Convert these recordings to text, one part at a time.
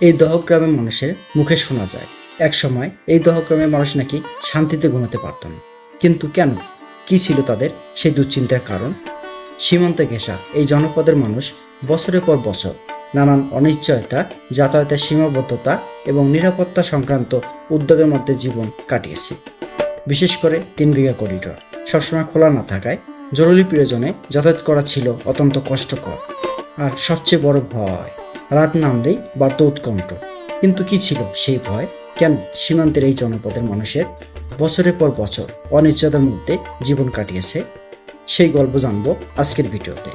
এই দহগ্রামের মানুষের মুখে শোনা যায় একসময় এই দহগ্রামের মানুষ নাকি শান্তিতে ঘুমাতে পারত না। কিন্তু কেন? কি ছিল তাদের সেই দুশ্চিন্তার কারণ? সীমান্তে ঘেঁষা এই জনপদের মানুষ বছরের পর বছর নানান অনিশ্চয়তা, যাতায়াতের সীমাবদ্ধতা এবং নিরাপত্তা সংক্রান্ত উদ্যোগের মধ্যে জীবন কাটিয়েছে। বিশেষ করে 3 বিঘা করিডোর সবসময় খোলা না থাকায় জরুরি প্রয়োজনে যাতায়াত করা ছিল অত্যন্ত কষ্টকর। আর সবচেয়ে বড় ভয়, রাত নামলেই বাড়ত উৎকণ্ঠ। কিন্তু কি ছিল সেই ভয়? কেন সীমান্তের এই জনপদের মানুষের বছরের পর বছর অনিশ্চয়তার মধ্যে জীবন কাটিয়েছে, সেই গল্প জানবো আজকের ভিডিওতে।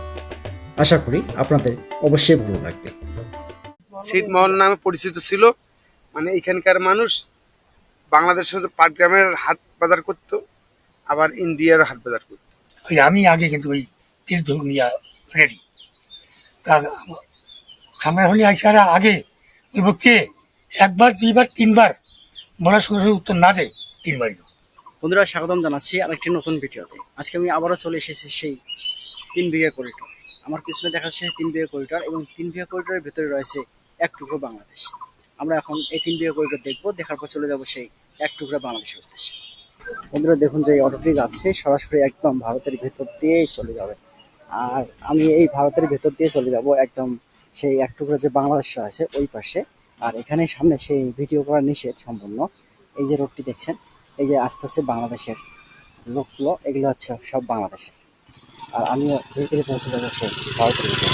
আশা করি আপনাদের অবশ্যই ভালো লাগবে। ছিটমহল নামে পরিচিত ছিল। মানে এখানকার মানুষ বাংলাদেশের পাটগ্রামের হাট বাজার করত, আবার ইন্ডিয়ার হাট বাজার করত। ওই আমি আগে কিন্তু ওই তীর্থনিয়া রেডি তা সামনে হলে আইসারা আগে বলবো কে, একবার দুইবার তিনবার বলার সঙ্গে সঙ্গে উত্তর না দেয়, তিনবারই দেবো। বন্ধুরা, স্বাগতম জানাচ্ছি আরেকটি নতুন ভিডিওতে। আজকে আমি আবারও চলে এসেছি সেই 3 বিঘা করিডোর। আমার পিছনে দেখা যাচ্ছে 3 বিঘা করিডোর, এবং 3 বিঘা করিডোরের ভেতরে রয়েছে এক টুকরো বাংলাদেশ। আমরা এখন এই 3 বিঘা করিডোর দেখবো, দেখার পর চলে যাবো সেই এক টুকরো বাংলাদেশের উদ্দেশ্যে। বন্ধুরা দেখুন, যে অটোটি যাচ্ছে সরাসরি একদম ভারতের ভেতর দিয়েই চলে যাবে। আর আমি এই ভারতের ভেতর দিয়ে চলে যাব একদম সেই এক টুকরো যে বাংলাদেশটা আছে ওই পাশে। আর এখানে সামনে সেই ভিডিও করা নিষেধ সম্পূর্ণ। এই যে রোডটি দেখছেন, এই যে আস্তে আস্তে বাংলাদেশের লোকগুলো, এগুলো হচ্ছে সব বাংলাদেশের। আর আমিও ভিতরে পৌঁছে যাবো সেই ভারতের ভিতরে।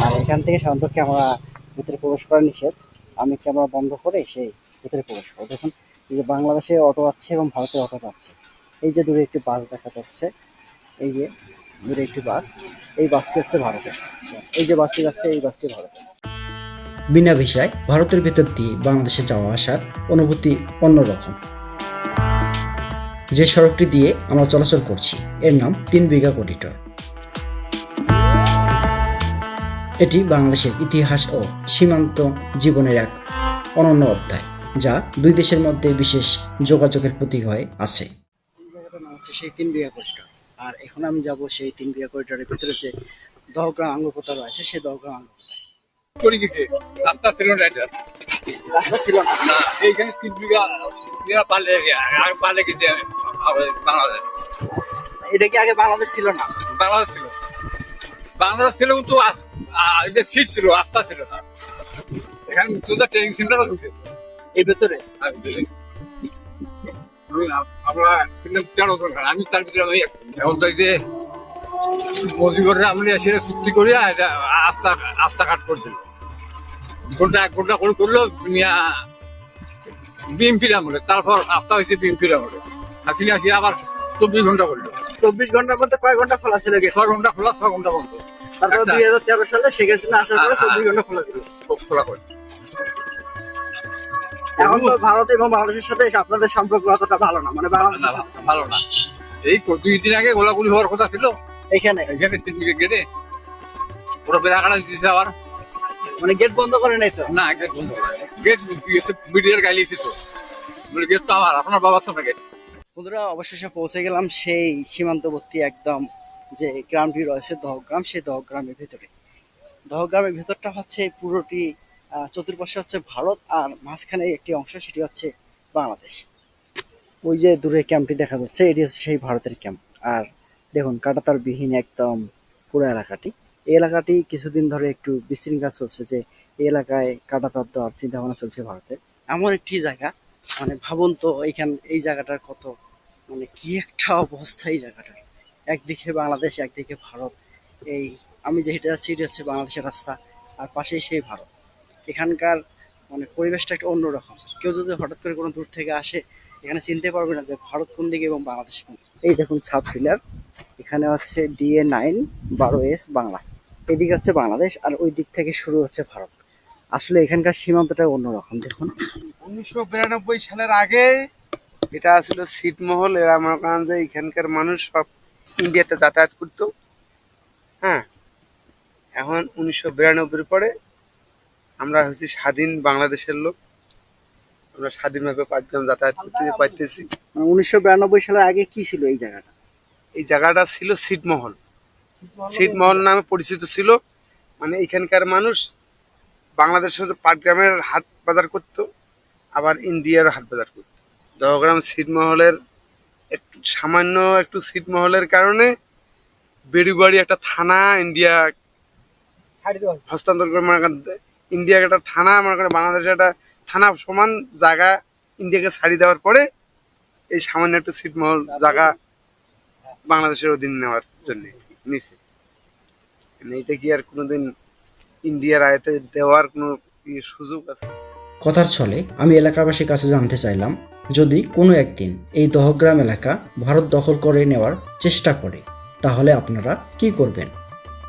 আর এখান থেকে সাধারণত ক্যামেরা ভিতরে প্রবেশ করা নিষেধ। আমি ক্যামেরা বন্ধ করে সেই ভিতরে প্রবেশ করবো। দেখুন, এই যে বাংলাদেশে অটো যাচ্ছে এবং ভারতের অটো যাচ্ছে। এই যে দূরে একটি বাস দেখা যাচ্ছে, এই যে দূরে একটি বাস, এই বাসটি হচ্ছে ভারতের। এই যে বাসটি যাচ্ছে, এই বাসটি ভারতের। বিনা ভিসায় ভারতের ভেতর দিয়ে বাংলাদেশে যাওয়া আসার অনুভূতি অন্যরকম। যে সড়কটি দিয়ে আমরা চলাচল করছি এর নাম 3 বিঘা করিডোর। এটি বাংলাদেশের ইতিহাস ও সীমান্ত জীবনের এক অনন্য অধ্যায়, যা দুই দেশের মধ্যে বিশেষ যোগাযোগের প্রতীক হয়ে আছে। এই জায়গাটার নাম হচ্ছে সেই 3 বিঘা করিডোর। আর এখন আমি যাব সেই 3 বিঘা করিডোরের ভিতরে যে দহগ্রাম আঙ্গপোতা রয়েছে, সেই দহগ্রাম আঙ্গপোতায়। করে গেছে, রাস্তা ছিল না এটা। রাস্তা ছিল না। না, এইখানে 3 বিঘা পালে পালে গেছে বাংলাদেশ। এটা কি আগে বাংলাদেশ ছিল না? বাংলাদেশ ছিল, বাংলাদেশ ছিল, কিন্তু এটা সিট ছিল, রাস্তা ছিল না। এখানে মুক্তিযোদ্ধা ট্রেনিং সেন্টারও ঢুকছে এই ভেতরে। আমরা ছিলাম 13 জন, আমি তার ভিতরে আমি এখন তো এই যে মজিবরের আমলে এসে চুক্তি করিয়া এটা রাস্তাঘাট করে দিল। ঘন্টা 1 ঘন্টা করে করলো দুনিয়া বিএমপির আমলে। তারপর রাস্তা হয়েছে বিএমপির আমলে। হাসিনা কি আবার 24 ঘন্টা করলো। 24 ঘন্টার মধ্যে কয় ঘন্টা খোলা ছিল? 6 ঘন্টা খোলা, 6 ঘন্টা বন্ধ। তারপর 2013 সালে শেখ হাসিনা আসার পরে 24 ঘন্টা খোলা ছিল। খোলা করে। এখন তো ভারত এবং বাংলাদেশের সাথে আপনাদের সম্পর্ক অতটা ভালো না, মানে বাংলাদেশ ভালো না। এই তো 2 দিন আগে গোলাগুলি হওয়ার কথা ছিল এখানে। এখানে 3 বিঘা গেটে ওরা বেড়াকাটা দিতে আবার। মানে গেট বন্ধ করে নাই তো? না, গেট বন্ধ করে। গেট মিডিয়ার গাইলিয়েছে তো, বলে গেট তো আমার, আপনার বাবার তো না গেট। বন্ধুরা, অবশেষে পৌঁছে গেলাম সেই সীমান্তবর্তী একদম যে গ্রামটি রয়েছে দহগ্রাম, সেই দহগ্রামের ভিতরে। দহগ্রামের ভিতরটা হচ্ছে পুরোটি চতুর্পাশে হচ্ছে ভারত, আর মাঝখানে একটি অংশ, সেটি হচ্ছে বাংলাদেশ। ওই যে দূরে ক্যাম্পটি দেখা যাচ্ছে, এটি হচ্ছে সেই ভারতের ক্যাম্প। আর দেখুন, কাঁটাতার বিহীন একদম পুরো এলাকাটি। এই এলাকাটি কিছুদিন ধরে একটু বিশৃঙ্খলা চলছে, যে এই এলাকায় কাঁটাতার দেওয়ার চিন্তা ভাবনা চলছে ভারতের। এমন একটি জায়গা, মানে ভাবুন তো এই জায়গাটার কত, মানে কি একটা অবস্থা এই জায়গাটার। একদিকে বাংলাদেশ, একদিকে ভারত। এই আমি যে হেঁটে যাচ্ছি, এটি হচ্ছে বাংলাদেশের রাস্তা, আর পাশেই সেই ভারত। এখানকার মানে পরিবেশটা একটা অন্যরকম। কেউ যদি হঠাৎ করে কোনো দূর থেকে আসে, এখানে চিনতে পারবে না যে ভারত কোন দিকে এবং বাংলাদেশ কোন দিকে। এই দেখুন সাব ফিলার, এখানে হচ্ছে DA9 12S বাংলা। এদিকে হচ্ছে বাংলাদেশ, আর ওই দিক থেকে শুরু হচ্ছে ভারত। আসলে এখানকার সীমান্তটা অন্যরকম। দেখুন, 1992 সালের আগে এটা ছিল ছিটমহল। এরা মনে করেন যে এখানকার মানুষ সব ইন্ডিয়াতে যাতায়াত করতো। হ্যাঁ, এখন 1992 পরে আমরা হচ্ছে স্বাধীন বাংলাদেশের লোক। আমরা স্বাধীনভাবে পাটগ্রাম যাতায়াত করতে পারতেছি। মানে 1992 সালের আগে কি ছিল এই জায়গাটা? এই জায়গাটা ছিল ছিটমহল। ছিটমহল নামে পরিচিত ছিল। মানে এখানকার মানুষ বাংলাদেশে পাটগ্রামের হাট বাজার করতো, আবার ইন্ডিয়ার হাট বাজার করতো। দহগ্রাম ছিটমহলের একটু সামান্য একটু ছিটমহলের কারণে বেড়িবাড়ি একটা থানা ইন্ডিয়া হস্তান্তর করে, মনে করেন ইন্ডিয়াকে একটা থানা, মনে করেন বাংলাদেশের একটা থানা সমান জায়গা ইন্ডিয়াকে ছাড়ি দেওয়ার পরে এই সামান্য একটু ছিটমহল জায়গা বাংলাদেশের অধীন নেওয়ার জন্য নিছে। মানে এটা কি আর কোনোদিন ইন্ডিয়ার আয়তে দেওয়ার কোনো সুযোগ আছে? কথার ছলে আমি এলাকাবাসীর কাছে জানতে চাইলাম, যদি কোনো একদিন এই দহগ্রাম এলাকা ভারত দখল করে নেওয়ার চেষ্টা করে তাহলে আপনারা কি করবেন?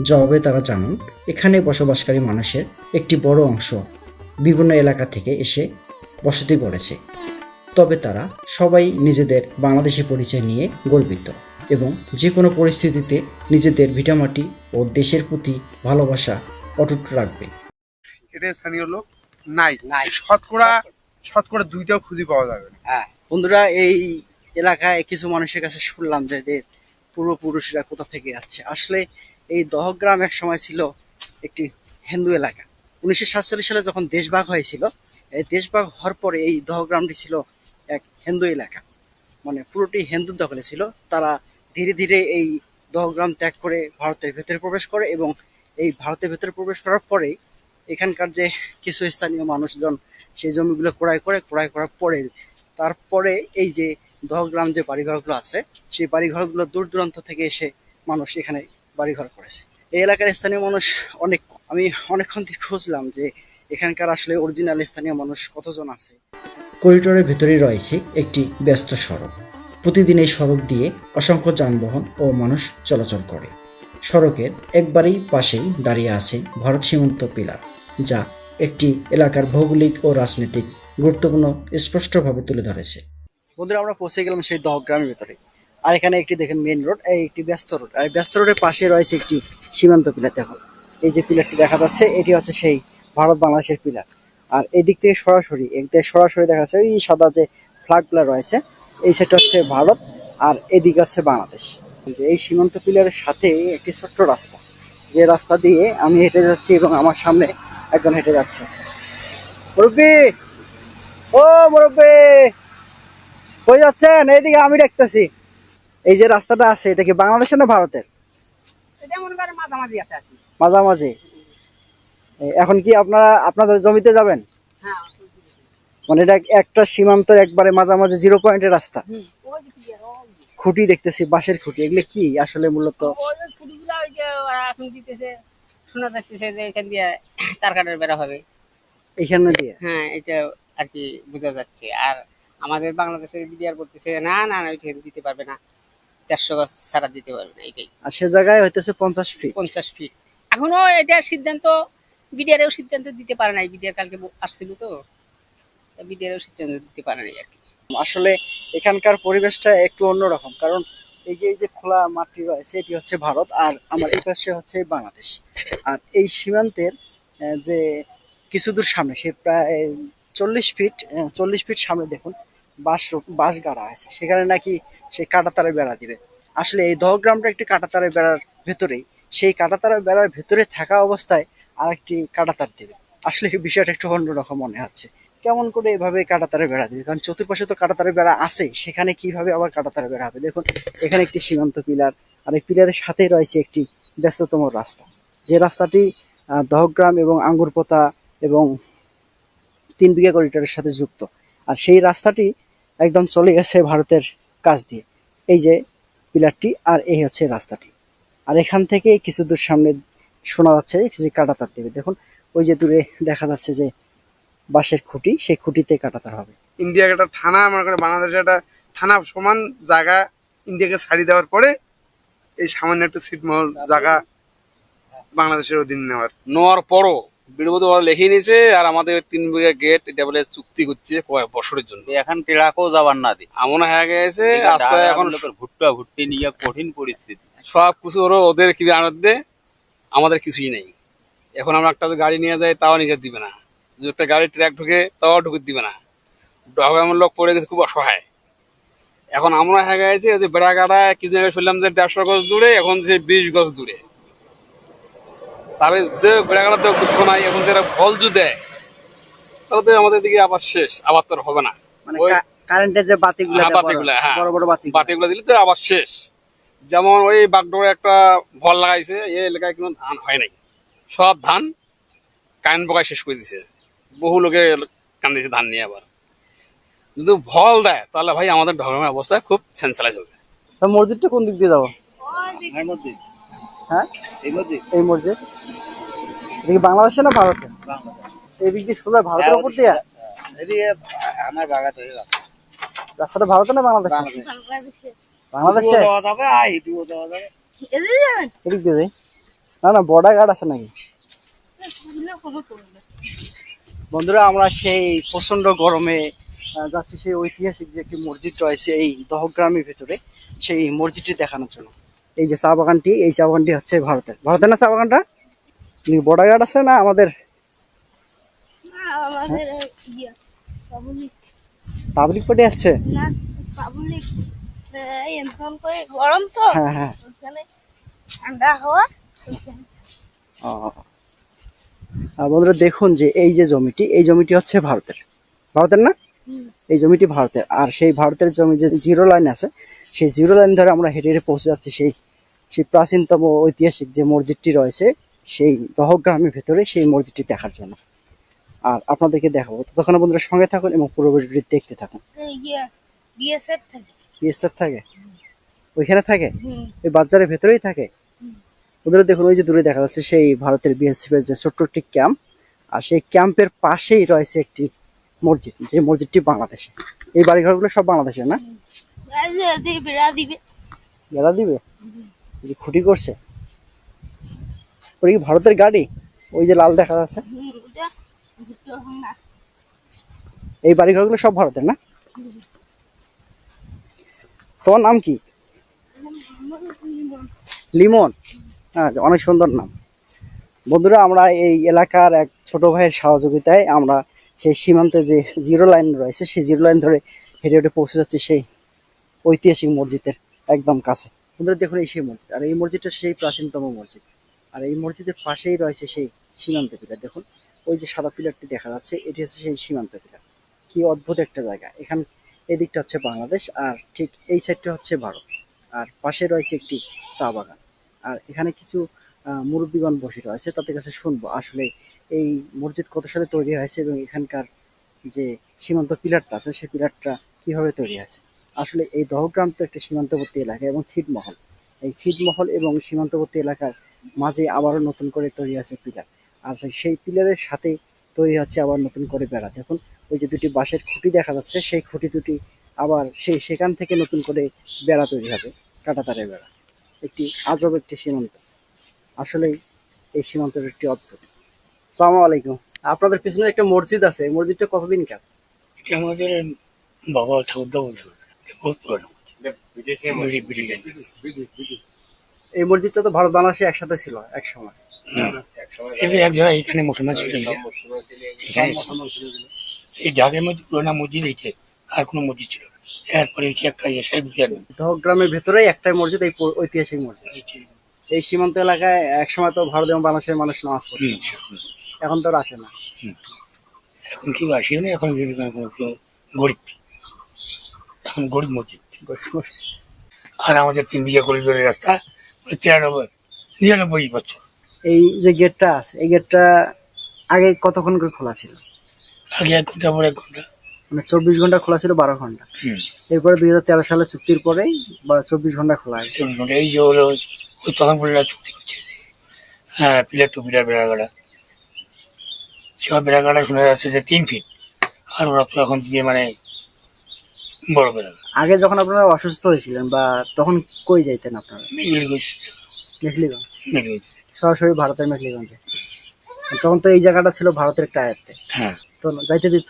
জবাবে তারা জানান, এখানে বসবাসকারী মানুষের একটি বড় অংশ বিভিন্ন এলাকা থেকে এসে বসতি গড়েছে, তবে তারা সবাই নিজেদের বাংলাদেশি পরিচয় নিয়ে গর্বিত এবং যে কোনো পরিস্থিতিতে নিজেদের ভিটামাটি ও দেশের প্রতি ভালোবাসা অটুট রাখবে। এটা স্থানীয় লোক নাই, শতকরা শতকরা দুইটাও খুঁজে পাওয়া যাবে না। হ্যাঁ বন্ধুরা, এই এলাকায় কিছু মানুষের কাছে শুনলাম যে এদের পূর্বপুরুষরা কোথা থেকে যাচ্ছে। আসলে এই দহগ্রাম এক সময় ছিল একটি হিন্দু এলাকা। 1947 সালে যখন দেশভাগ হয়েছিল, এই দেশভাগ হওয়ার পরে এই দহগ্রামটি ছিল এক হিন্দু এলাকা, মানে পুরোটি হিন্দুর দখলে ছিল। তারা ধীরে ধীরে এই দহগ্রাম ত্যাগ করে ভারতের ভেতরে প্রবেশ করে এবং এই ভারতের ভেতরে প্রবেশ করার পরেই এখানকার যে কিছু স্থানীয় মানুষজন সেই জমিগুলো ক্রয় করার পরে তারপরে এই যে দহগ্রাম যে বাড়িঘরগুলো আছে সেই বাড়িঘরগুলো দূর দূরান্ত থেকে এসে মানুষ এখানে বাড়িঘর করেছে। এই এলাকার স্থানীয় মানুষ অনেক কম। আমি অনেকক্ষণ থেকে খুঁজলাম যে এখানকার আসলে অরিজিনাল স্থানীয় মানুষ কতজন আছে। করিডোরের ভেতরেই রয়েছে একটি ব্যস্ত সড়ক। প্রতিদিন এই সড়ক দিয়ে অসংখ্য যানবাহন ও মানুষ চলাচল করে। সড়কের একবারেই পাশেই দাঁড়িয়ে আছে ভারত সীমান্ত পিলার, যা একটি এলাকার ভৌগোলিক ও রাজনৈতিক গুরুত্বপূর্ণ স্পষ্টভাবে তুলে ধরেছে। বন্ধুরা, আমরা পৌঁছে গেলাম সেই দহগ্রামের ভেতরে। আর এখানে একটি দেখেন মেইন রোড, এই একটি ব্যস্ত রোড, আর ব্যস্ত রোডের পাশে রয়েছে একটি সীমান্ত পিলার। দেখো এই যে পিলারটি দেখা যাচ্ছে, এটি হচ্ছে সেই ভারত বাংলাদেশের পিলার। আর এই দিক থেকে সরাসরি দেখা যাচ্ছে এই সাদা যে ফ্ল্যাগগুলো রয়েছে, এই সাইডটা হচ্ছে ভারত আর এদিকে হচ্ছে বাংলাদেশ। যে এই সীমান্ত পিলারের সাথে একটি ছোট্ট রাস্তা, যে রাস্তা দিয়ে আমি হেঁটে যাচ্ছি এবং আমার সামনে একজন হেঁটে যাচ্ছে। মুরব্বি, ও মুরব্বি, কই যাচ্ছেন? এইদিকে আমি দেখতেছি। এই যে রাস্তাটা আছে এটা কি বাংলাদেশের না ভারতের? মাঝামাঝি। এখন কি আপনাদের জমিতে যাবেন? মানে এটা একটা সীমান্ত একবারে মাঝামাঝি 0 পয়েন্টের রাস্তা। খুঁটি দেখতেছি, বাঁশের খুঁটি। এগুলো কি আসলে মূলত? শোনা যাচ্ছে যে এখান দিয়ে তার কাটার বেড়া হবে, এখানে দিয়ে। হ্যাঁ এটা আর কি বোঝা যাচ্ছে। আর আমাদের বাংলাদেশের বিডিআর বলতেছে না না না ওইখানে দিতে পারবে না, 400 গজ ছাড়া দিতে পারবে না। এটাই। আর সে জায়গায় হইতেছে 50 ফিট। 50 ফিট। এখনো এটার সিদ্ধান্ত বিডিআরও সিদ্ধান্ত দিতে পারে নাই। বিডিআর কালকে আসছিল তো, বিডিআরও সিদ্ধান্ত দিতে পারে নাই আর কি। আসলে এখানকার পরিবেশটা একটু অন্যরকম, কারণ এই যে খোলা মাটি রয়েছে এটি হচ্ছে ভারত আর আমার এই পাশে হচ্ছে বাংলাদেশ। আর এই সীমান্তের যে কিছু দূর সামনে, সে প্রায় 40 ফিট সামনে দেখুন বাঁশ গাড়া আছে, সেখানে নাকি সে কাঁটাতারের বেড়া দিবে। আসলে এই দহগ্রামটা একটি কাঁটাতারের বেড়ার ভেতরেই, সেই কাঁটাতারের বেড়ার ভেতরে থাকা অবস্থায় আরেকটি কাঁটাতার দিবে। আসলে এই বিষয়টা একটু অন্যরকম মনে হচ্ছে। কেমন করে এভাবে কাঁটাতারের বেড়া দিবে? কারণ চতুর্পাশে তো কাঁটাতারের বেড়া আছে, সেখানে কিভাবে আবার কাঁটাতারের বেড়া হবে? দেখুন এখানে একটি সীমান্ত পিলার, আর এই পিলারের সাথেই রয়েছে একটি ব্যস্ততম রাস্তা, যে রাস্তাটি দহগ্রাম এবং আঙ্গুরপোতা এবং 3 বিঘা করিডোরের সাথে যুক্ত। আর সেই রাস্তাটি একদম চলে গেছে ভারতের কাছ দিয়ে, এই যে পিলারটি, আর এই হচ্ছে রাস্তাটি। আর এখান থেকে কিছু দূর সামনে শোনা যাচ্ছে যে কাঁটাতার দেবে। দেখুন ওই যে দূরে দেখা যাচ্ছে যে বাঁশের খুঁটি, সেই খুঁটিতে কাঁটাতার হবে। ইন্ডিয়াকে একটা থানা, মনে করে বাংলাদেশের একটা থানা সমান জায়গা ইন্ডিয়াকে ছাড়ি দেওয়ার পরে এই সামান্য একটু ছিটমহল জায়গা বাংলাদেশের অধীন নেওয়ার পরও বিড়বধূ ওরা লিখে নিয়েছে। আর আমাদের 3 বিঘা গেট এটা বলে চুক্তি করছে কয়েক বছরের জন্য। এখন টেরাকও যাবার না দি এমন হয়ে গেছে রাস্তায় এখন ভুট্টি নিয়ে কঠিন পরিস্থিতি। সব কিছু ওদের কি আনার দে, আমাদের কিছুই নেই। এখন আমরা একটা গাড়ি নিয়ে যাই তাও নিয়ে দিবে না, যদি একটা গাড়ি ট্র্যাক ঢুকে তাও ঢুকে দিবে না। ডগামের লোক পড়ে গেছে খুব অসহায়। এখন আমরা হয়ে গেছে যে বেড়া গাড়ায় কিছু আগে শুনলাম যে 150 গজ দূরে, এখন যে 20 গজ দূরে। তাহলে ঘোরা গেলে তো দুঃখ নাই, এখন যারা ফল যদি দেয় তাহলে তো আমাদের দিকে আবার শেষ, আবার তো আর হবে না। মানে ওই কারেন্টের যে বাতিগুলো হ্যাঁ, দেওয়া বাতিগুলা, হ্যাঁ। বড় বড় বাতি বাতিগুলো দিলে তো আবার শেষ। যেমন ওই বাগডোরে একটা ফল লাগাইছে, এই এলাকায় কোনো ধান হয় নাই, সব ধান কারেন্ট পোকায় শেষ করে দিছে। বহু লোকে কান্দিছে ধান নিয়ে। আবার যদি ফল দেয় তাহলে ভাই আমাদের ঢগরামের অবস্থা খুব সেন্সিলাইজ হবে। তো মসজিদটা কোন দিক দিয়ে যাবো? হ্যাঁ এই মসজিদ এটা কি বাংলাদেশে না ভারতে? এই দিক দিয়ে সোজা ভারতের উপর দিয়ে আমার বাগাতে রাস্তাটা ভারতে না বাংলাদেশে? বাংলাদেশে এদিক দিয়ে যাই। না না বর্ডার গার্ড আছে নাকি? বন্ধুরা আমরা সেই প্রচন্ড গরমে যাচ্ছি সেই ঐতিহাসিক যে একটি মসজিদ রয়েছে এই দহগ্রামের ভিতরে, সেই মসজিদটি দেখানোর জন্য। এই যে চা বাগানটি, এই চা বাগানটি হচ্ছে ভারতের। ভারতের না চা বাগানটা? বর্ডার গার্ড আছে না আমাদের আমাদের ইয়া পাবলিক পাবলিক পার্টি আছে? না পাবলিক ইনফর্ম করে গরম তো হ্যাঁ হ্যাঁ। ওখানে ঠান্ডা হাওয়া ওখানে। ও বন্ধুরা দেখুন যে এই যে জমিটি, এই জমিটি হচ্ছে ভারতের। ভারতের না? এই জমিটি ভারতের। আর সেই ভারতের জমি যে জিরো লাইন আছে, সেই জিরো লাইন ধরে আমরা হেঁটে হেঁটে পৌঁছে যাচ্ছি সেই সেই প্রাচীনতম ঐতিহাসিক যে মসজিদটি রয়েছে সেই দহগ্রামের ভেতরে, সেই মসজিদটি দেখার জন্য। আর আপনাদেরকে দেখাবো, ততক্ষণ বন্ধুরা সঙ্গে থাকুন এবং পুরো ভিডিওটি দেখতে থাকুন। ইয়া বিএসএফ থাকে। বিএসএফ থাকে ওইখানে? থাকে হুম। ওই বাজারের ভেতরেই থাকে। বন্ধুরা দেখুন ওই যে দূরে দেখা যাচ্ছে সেই ভারতের বিএসএফ এর যে ছোট্ট একটি ক্যাম্প, আর সেই ক্যাম্পের পাশেই রয়েছে একটি মসজিদ, যে মসজিদটি বাংলাদেশে। এই বাড়িঘরগুলো সব বাংলাদেশের না? দিবে বেড়া দিবে যে খুঁটি করছে, ওটা কি ভারতের গাড়ি? ওই যে লাল দেখা যাচ্ছে, ওটা ভুট্টো না এই বাড়িঘরগুলো সব ভারতের না? তোমার নাম কি? লিমন? হ্যাঁ অনেক সুন্দর নাম। বন্ধুরা আমরা এই এলাকার এক ছোট ভাইয়ের সহযোগিতায় আমরা সেই সীমান্তে যে জিরো লাইন রয়েছে সেই জিরো লাইন ধরে হেঁটে হেঁটে পৌঁছে যাচ্ছি সেই ঐতিহাসিক মসজিদের একদম কাছে। বন্ধুরা দেখুন এই সেই মসজিদ, আর এই মসজিদটা সেই প্রাচীনতম মসজিদ। আর এই মসজিদের পাশেই রয়েছে সেই সীমান্ত পিলার। দেখুন ওই যে সাদা পিলারটি দেখা যাচ্ছে, এটি হচ্ছে সেই সীমান্ত পিলার। কি অদ্ভুত একটা জায়গা। এখানে এদিকটা হচ্ছে বাংলাদেশ আর ঠিক এই সাইডটা হচ্ছে ভারত, আর পাশে রয়েছে একটি চা বাগান। আর এখানে কিছু মুরব্বীগণ বসে রয়েছে, তাদের কাছে শুনবো আসলে এই মসজিদ কত সালে তৈরি হয়েছে এবং এখানকার যে সীমান্ত পিলারটা আছে সেই পিলারটা কিভাবে তৈরি হয়েছে। আসলে এই দহগ্রাম তো একটা সীমান্তবর্তী এলাকা এবং ছিটমহল, এই ছিটমহল এবং সীমান্তবর্তী এলাকার মাঝে আবারও নতুন করে তৈরি আছে পিলার। আর সেই পিলারের সাথে তৈরি হচ্ছে আবার নতুন করে বেড়া। দেখুন ওই যে দুটি বাঁশের খুঁটি দেখা যাচ্ছে, সেই খুঁটি দুটি আবার সেখান থেকে নতুন করে বেড়া তৈরি হবে, কাঁটাতারের বেড়া। একটি আজব একটি সীমান্ত। আসলেই এই সীমান্তের একটি অদ্ভুত। সালামু আলাইকুম। আপনাদের পিছনে একটা মসজিদ আছে, এই মসজিদটা কতদিন কার? এটা আমাদের বাবা ঠাকুরদা বলছিল, বহুত পুরানো এই মসজিদটা তো ভারত বাংলাদেশে একসাথে ছিল এক সময়। এই এক জায়গায় এখানে মুসলমান ছিল এখানে। এই ঢাকের মধ্যে পুরোনো মসজিদ এইছে, আর কোনো মসজিদ ছিল না। এরপরে একটা দহগ্রামের ভেতরেই একটাই মসজিদ, এই ঐতিহাসিক মসজিদ। এই সীমান্ত এলাকায় একসময় তো ভারত এবং বাংলাদেশের মানুষ নামাজ পড়ছে, এখন তো আর আসে না। এখন কি আসিও না, এখন গরিব, এখন গরিব মসজিদ। আর আমাদের 3 বিঘা করিডোরের রাস্তা 99 বছর। এই যে গেটটা আছে, এই গেটটা আগে কতক্ষণ করে খোলা ছিল? আগে 1 ঘন্টা, পরে 1 ঘন্টা, মানে 24 ঘন্টা খোলা ছিল, 12 ঘন্টা। এরপরে 2013 সালে চুক্তির পরে 24 ঘন্টা খোলা হয়েছে। এই যে হলো ওই তখন বলে চুক্তি করছে, হ্যাঁ পিলার টু পিলার বেড়াগাড়া, সব বেড়াগাড়া শোনা যাচ্ছে যে 3 ফিট, আর ওরা তো এখন দিয়ে মানে বড় বেড়াগা। আগে যখন আপনারা অসুস্থ হয়েছিলেন বা তখন কই যাইতেন আপনারা? মেখলিগঞ্জ, সরাসরি ভারতের মেখলিগঞ্জে। তখন তো এই জায়গাটা ছিল ভারতের একটা আয়ত্তে, হ্যাঁ তো যাইতে দিত?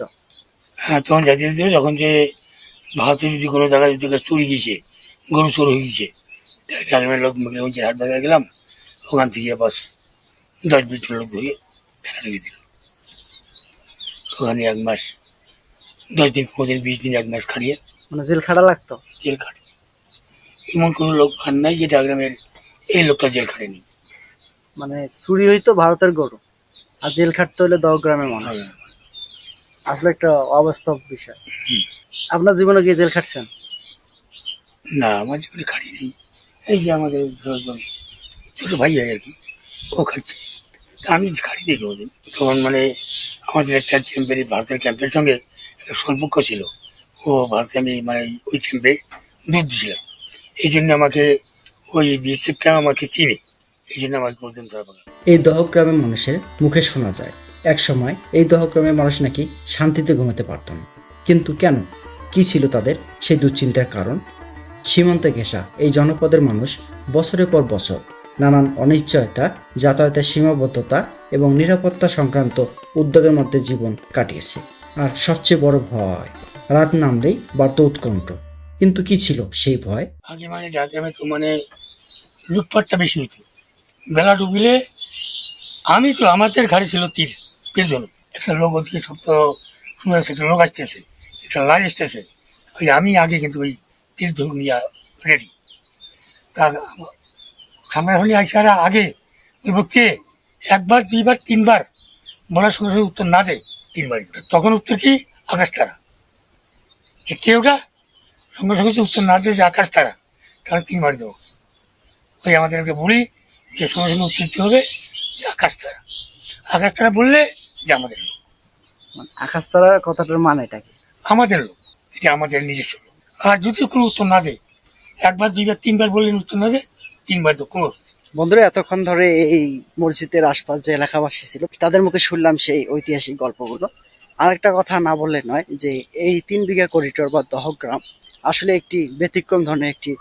হ্যাঁ তখন যাইতে দিত। যখন যে ভারতে যদি কোনো জায়গায় যদি চুরি গিয়েছে, গরু চোর হয়ে গেছে, গ্রামের লোক মেখলিগঞ্জের হাট বাজার গেলাম, ওখান থেকে বাস 10-20 লোক ধরে ফেলা লেগে দিল। ওখানে 1 মাস, 10 দিন, 15 দিন, 20 দিন, 1 মাস খাটিয়ে মানে জেল খাটা লাগতো। জেল খাটে। এমন কোনো লোক আর নাই যে গ্রামের এই লোকটা জেল খাটেনি। মানে চুরি হইতো ভারতের গরু আর জেল খাটতে হলে দহগ্রামের মানুষ। আসলে একটা অবাস্তব বিষয়। আপনার জীবনে গিয়ে জেল খাটছেন? না, আমার জীবনে খাড়ি নেই। এই যে আমাদের ছোট ভাই হয় আর কি, ও খাচ্ছে। তা আমি খাড়ি নেই কোনোদিন। তখন মানে আমাদের একটা ক্যাম্পের, ভারতের ক্যাম্পের সঙ্গে একটা সম্পর্ক ছিল। ও ভারতে, আমি মানে ওই ক্যাম্পে দুধ দিছিলাম। এই জন্য আমাকে ওই বিএসএফ ক্যাম্প আমাকে চিনি, এই জন্য আমাকে কোনোদিন ধরা পড়ে না। এই দহগ্রামের মানুষের মুখে শোনা যায় এক সময় এই দহগ্রামের মানুষ নাকি শান্তিতে ঘুমাতে পারত না। কিন্তু কেন? কি ছিল তাদের সেই দুশ্চিন্তার কারণ? সীমান্তে ঘেঁষা এই জনপদের মানুষ বছরের পর বছর নানান অনিশ্চয়তা, যাতায়াতের সীমাবদ্ধতা এবং নিরাপত্তা সংক্রান্ত উদ্যোগের মধ্যে জীবন কাটিয়েছে। আর সবচেয়ে বড় ভয়, রাত নামলেই বাড়ত উৎকণ্ঠ। কিন্তু কি ছিল সেই ভয়? আগে মানে ডাকগ্রামে তো মানে লুটপাটটা বেশি হতো। বেলা ডুবিলে আমি তো, আমাদের ঘাড়ে ছিল তীর ধনুক। একটা লোক ওদিকে সব তো শুনে যাচ্ছে, একটা লোক আসতেছে, একটা লাইন আসতেছে, ওই আমি আগে কিন্তু ওই তীর ধনুক নিয়ে রেডি। তা সামনে হলে আসার আগে বলবো কে, একবার দুইবার তিনবার বলার সঙ্গে সঙ্গে উত্তর না দেয় তিনবার, তখন উত্তর কি? আকাশ তারা। কে ওটা? সঙ্গে সঙ্গে যে উত্তর না দেয় যে আকাশ তারা, তাহলে তিনবার দেবো। ওই আমাদের একটা বলি যে সঙ্গে সঙ্গে উত্তর দিতে হবে যে আকাশ তারা। আকাশ তারা বললে যে আমাদের লোক, আকাশতারা কথাটার মানেটা কি? আমাদের লোক, এটা আমাদের নিজস্ব লোক। আর যদি কোনো উত্তর না দেয়, একবার দুইবার তিনবার বললেন উত্তর না দেয়, তিনবার তো কোনো। বন্ধুরা, এতক্ষণ ধরে এই মসজিদের আশপাশ যে এলাকাবাসী ছিল তাদের মুখে শুনলাম সেই ঐতিহাসিক গল্পগুলো। আরেকটা কথা না বললে নয় যে এই 3 বিঘা করিডোর বা দহগ্রাম আসলে একটি ব্যতিক্রম ধরনের একটি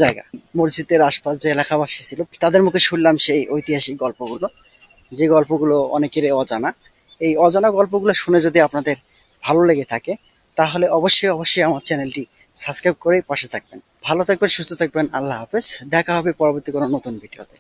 জায়গা। মসজিদের আশপাশ যে এলাকাবাসী ছিল তাদের মুখে শুনলাম সেই ঐতিহাসিক গল্পগুলো, যে গল্পগুলো অনেকেরই অজানা। এই অজানা গল্পগুলো শুনে যদি আপনাদের ভালো লেগে থাকে তাহলে অবশ্যই অবশ্যই আমার চ্যানেলটি সাবস্ক্রাইব করে পাশে থাকবেন। ভালো থাকবেন, সুস্থ থাকবেন। আল্লাহ হাফেজ। দেখা হবে পরবর্তী কোনো নতুন ভিডিওতে।